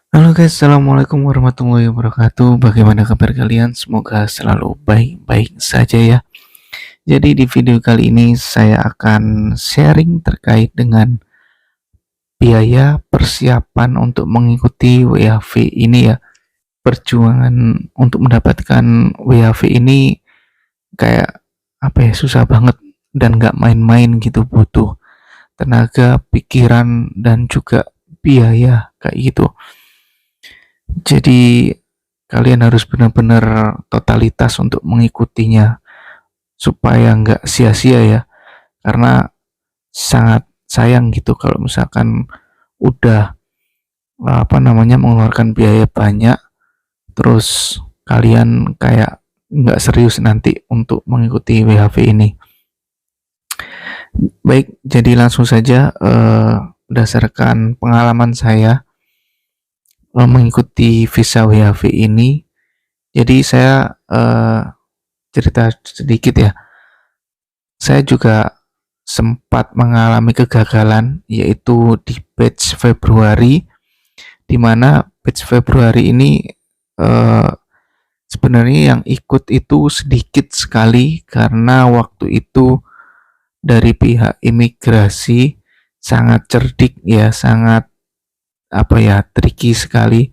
Halo guys, assalamualaikum warahmatullahi wabarakatuh. Bagaimana kabar kalian? Semoga selalu baik-baik saja ya. Jadi di video kali ini saya akan sharing terkait dengan biaya persiapan untuk mengikuti WHV ini ya. Perjuangan untuk mendapatkan WHV ini kayak apa ya, susah banget dan nggak main-main gitu, butuh tenaga, pikiran, dan juga biaya kayak gitu. Jadi kalian harus benar-benar totalitas untuk mengikutinya supaya nggak sia-sia ya, karena sangat sayang gitu kalau misalkan udah mengeluarkan biaya banyak terus kalian kayak nggak serius nanti untuk mengikuti WHV ini. Baik, jadi langsung saja, berdasarkan pengalaman saya mengikuti visa WHV ini. Jadi saya cerita sedikit ya. Saya juga sempat mengalami kegagalan, yaitu di batch Februari, di mana batch Februari ini eh, sebenarnya yang ikut itu sedikit sekali karena waktu itu dari pihak imigrasi sangat cerdik ya, sangat tricky sekali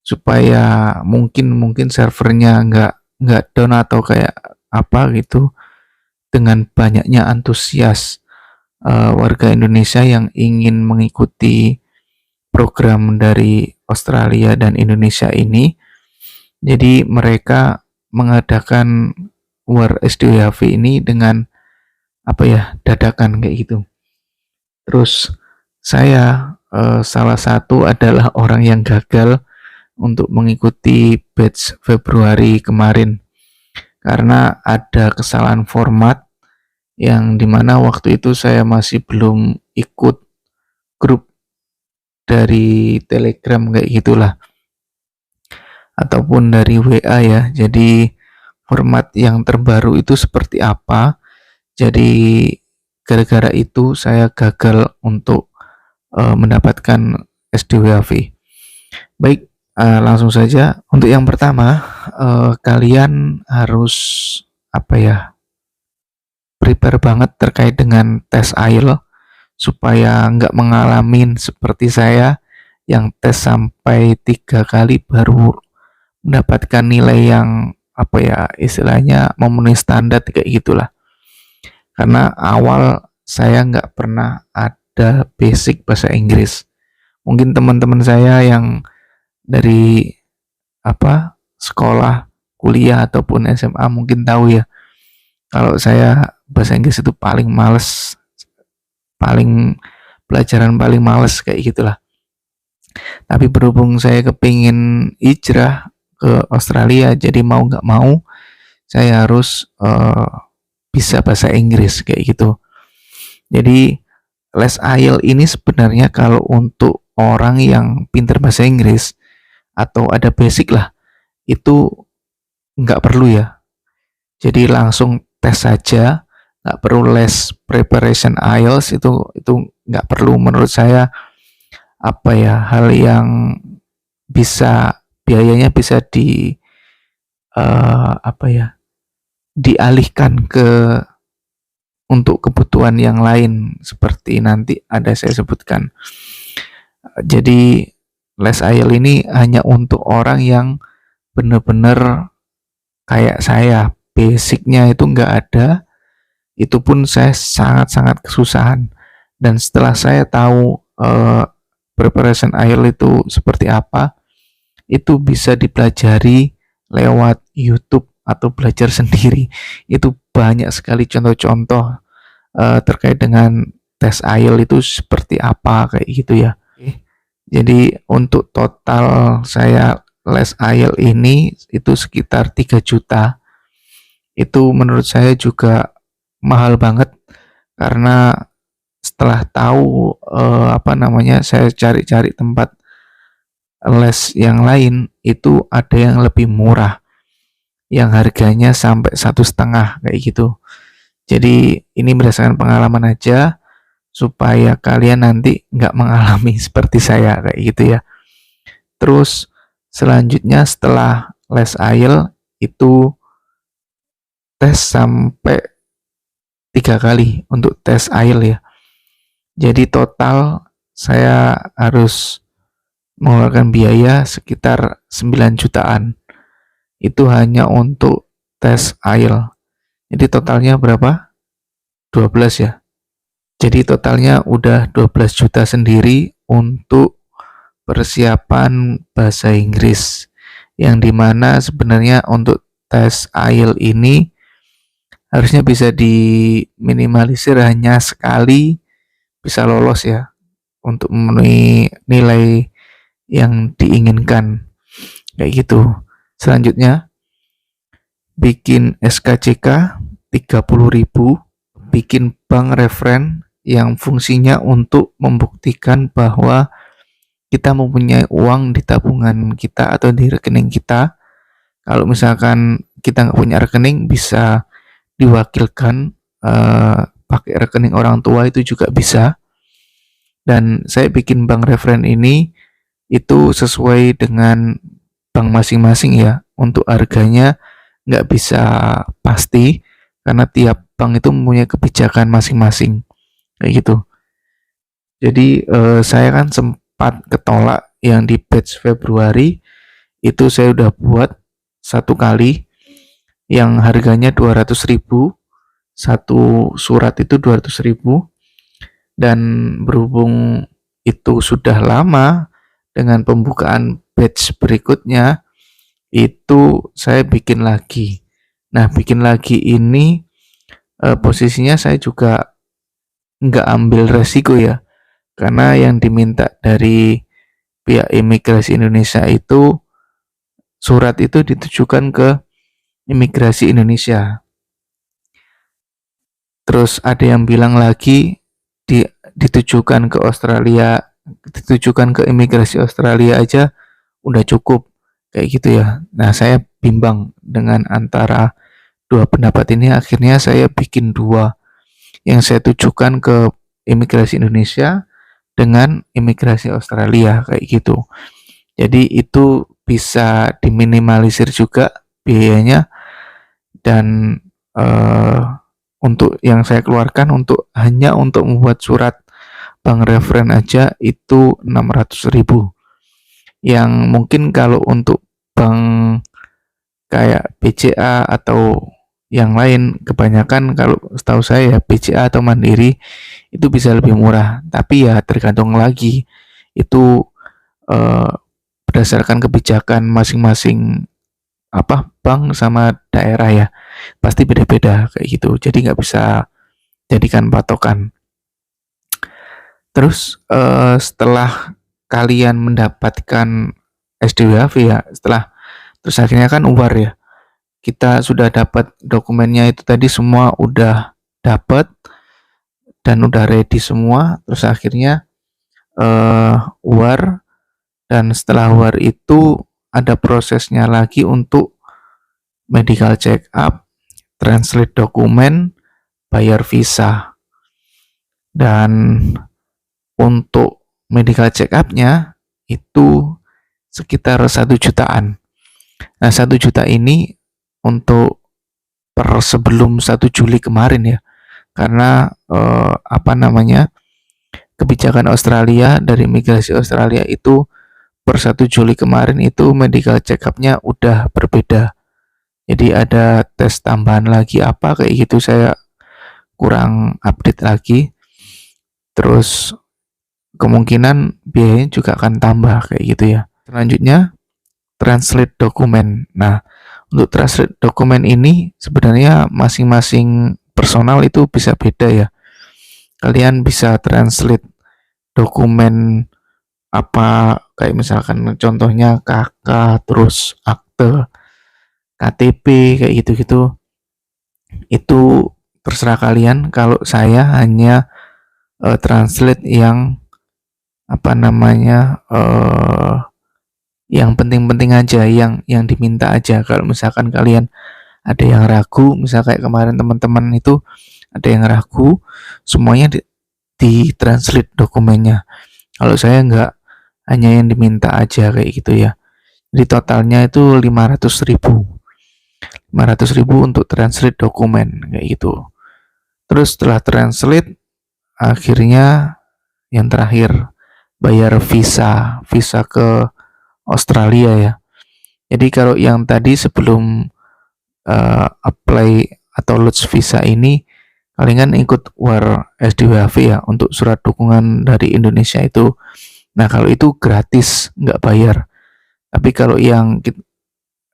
supaya mungkin mungkin servernya nggak down atau kayak apa gitu, dengan banyaknya antusias warga Indonesia yang ingin mengikuti program dari Australia dan Indonesia ini. Jadi mereka mengadakan War SDWHV ini dengan dadakan kayak gitu. Terus saya salah satu adalah orang yang gagal untuk mengikuti batch Februari kemarin karena ada kesalahan format, yang dimana waktu itu saya masih belum ikut grup dari Telegram kayak gitulah, ataupun dari WA ya. Jadi format yang terbaru itu seperti apa, jadi gara-gara itu saya gagal untuk mendapatkan SDWAV. Baik, langsung saja untuk yang pertama, kalian harus apa ya prepare banget terkait dengan tes IELTS supaya nggak mengalami seperti saya yang tes sampai 3 kali baru mendapatkan nilai yang istilahnya memenuhi standar kayak gitulah. Karena awal saya nggak pernah ada basic bahasa Inggris. Mungkin teman-teman saya yang dari sekolah, kuliah ataupun SMA mungkin tahu ya, kalau saya bahasa Inggris itu paling males, paling pelajaran paling males kayak gitulah. Tapi berhubung saya kepingin hijrah ke Australia, jadi mau nggak mau saya harus bisa bahasa Inggris kayak gitu. Jadi les IELTS ini sebenarnya kalau untuk orang yang pintar bahasa Inggris atau ada basic lah, itu nggak perlu ya. Jadi langsung tes saja, nggak perlu les preparation IELTS, itu nggak perlu menurut saya. Hal yang bisa biayanya bisa eh, apa ya dialihkan ke untuk kebutuhan yang lain seperti nanti ada saya sebutkan. Jadi les IELTS ini hanya untuk orang yang benar-benar kayak saya, basicnya itu nggak ada, itu pun saya sangat-sangat kesusahan. Dan setelah saya tahu preparation IELTS itu seperti apa, itu bisa dipelajari lewat YouTube atau belajar sendiri. Itu banyak sekali contoh-contoh terkait dengan tes IELTS itu seperti apa kayak gitu ya. Jadi untuk total saya les IELTS ini itu sekitar 3 juta. Itu menurut saya juga mahal banget karena setelah tahu saya cari-cari tempat les yang lain, itu ada yang lebih murah, yang harganya sampai 1,5 kayak gitu. Jadi ini berdasarkan pengalaman aja supaya kalian nanti nggak mengalami seperti saya kayak gitu ya. Terus selanjutnya setelah les IELTS itu tes sampai 3 kali untuk tes IELTS ya. Jadi total saya harus mengeluarkan biaya sekitar 9 jutaan. Itu hanya untuk tes IELTS. Jadi totalnya berapa? 12 ya. Jadi totalnya udah 12 juta sendiri untuk persiapan bahasa Inggris. Yang dimana sebenarnya untuk tes IELTS ini harusnya bisa diminimalisir hanya sekali bisa lolos ya, untuk memenuhi nilai yang diinginkan kayak gitu. Selanjutnya bikin SKCK 30.000, bikin bank referen yang fungsinya untuk membuktikan bahwa kita mempunyai uang di tabungan kita atau di rekening kita. Kalau misalkan kita nggak punya rekening, bisa diwakilkan pakai rekening orang tua, itu juga bisa. Dan saya bikin bank referen ini itu sesuai dengan bank masing-masing ya. Untuk harganya nggak bisa pasti karena tiap bank itu mempunyai kebijakan masing-masing kayak gitu. Jadi saya kan sempat ketolak yang di batch Februari, itu saya udah buat 1 kali yang harganya 200.000, satu surat itu 200.000. Dan berhubung itu sudah lama, dengan pembukaan batch berikutnya itu saya bikin lagi. Nah, bikin lagi ini posisinya saya juga nggak ambil resiko ya, karena yang diminta dari pihak imigrasi Indonesia itu, surat itu ditujukan ke imigrasi Indonesia. Terus ada yang bilang lagi ditujukan ke Australia, ditujukan ke imigrasi Australia aja udah cukup kayak gitu ya. Nah, saya bimbang dengan antara dua pendapat ini, akhirnya saya bikin dua, yang saya tujukan ke imigrasi Indonesia dengan imigrasi Australia kayak gitu. Jadi itu bisa diminimalisir juga biayanya. Dan untuk yang saya keluarkan hanya untuk membuat surat bank referen aja itu 600.000. Yang mungkin kalau untuk bank kayak BCA atau yang lain, kebanyakan kalau setahu saya ya BCA atau Mandiri itu bisa lebih murah. Tapi ya tergantung lagi, itu eh, berdasarkan kebijakan masing-masing bank sama daerah ya, pasti beda-beda kayak gitu. Jadi nggak bisa jadikan patokan. Terus setelah kalian mendapatkan SDWHV ya, terus akhirnya kan UAR ya, kita sudah dapat dokumennya itu tadi, semua udah dapat dan udah ready semua. Terus akhirnya UAR, dan setelah UAR itu ada prosesnya lagi untuk medical check up, translate dokumen, bayar visa. Dan untuk medical check up-nya itu sekitar 1 jutaan. Nah, 1 juta ini untuk sebelum 1 Juli kemarin ya. Karena kebijakan Australia, dari imigrasi Australia itu per 1 Juli kemarin itu medical check up-nya udah berbeda. Jadi ada tes tambahan lagi kayak gitu, saya kurang update lagi. Terus kemungkinan biayanya juga akan tambah kayak gitu ya. Selanjutnya translate dokumen. Nah, untuk translate dokumen ini sebenarnya masing-masing personal itu bisa beda ya. Kalian bisa translate dokumen kayak misalkan contohnya KK, terus akte, KTP kayak gitu-gitu. Itu terserah kalian. Kalau saya hanya translate yang yang penting-penting aja, yang diminta aja. Kalau misalkan kalian ada yang ragu, misal kayak kemarin teman-teman itu ada yang ragu, semuanya di translate dokumennya. Kalau saya enggak, hanya yang diminta aja kayak gitu ya. Jadi totalnya itu 500.000 untuk translate dokumen kayak gitu. Terus setelah translate, akhirnya yang terakhir bayar visa ke Australia ya. Jadi kalau yang tadi sebelum apply atau lulus visa ini, kalian kan ikut war SDWHV ya untuk surat dukungan dari Indonesia itu. Nah kalau itu gratis, nggak bayar. Tapi kalau yang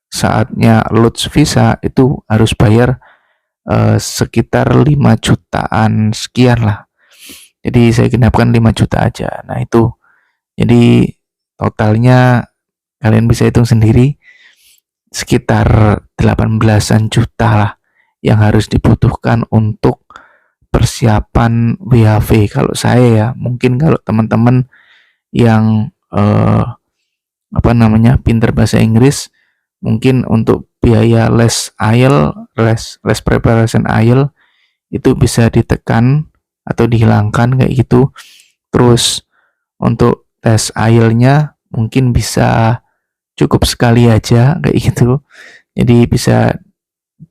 saatnya lulus visa itu harus bayar sekitar 5 jutaan sekian lah. Jadi saya genapkan 5 juta aja. Nah itu, jadi totalnya kalian bisa hitung sendiri sekitar 18-an juta lah yang harus dibutuhkan untuk persiapan WHV. Kalau saya ya, mungkin kalau teman-teman yang pinter bahasa Inggris, mungkin untuk biaya les IELTS, les preparation IELTS itu bisa ditekan atau dihilangkan kayak gitu. Terus untuk tes IELTS-nya mungkin bisa cukup sekali aja kayak gitu. Jadi bisa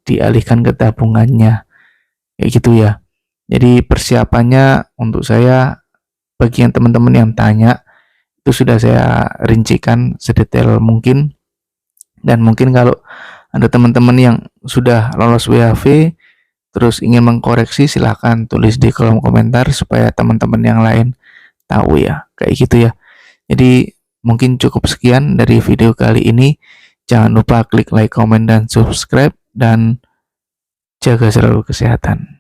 dialihkan ke tabungannya kayak gitu ya. Jadi persiapannya untuk saya, bagi yang teman-teman yang tanya, itu sudah saya rincikan sedetail mungkin. Dan mungkin kalau ada teman-teman yang sudah lolos WHV terus ingin mengkoreksi, silahkan tulis di kolom komentar supaya teman-teman yang lain tahu ya, kayak gitu ya. Jadi mungkin cukup sekian dari video kali ini. Jangan lupa klik like, comment, dan subscribe, dan jaga selalu kesehatan.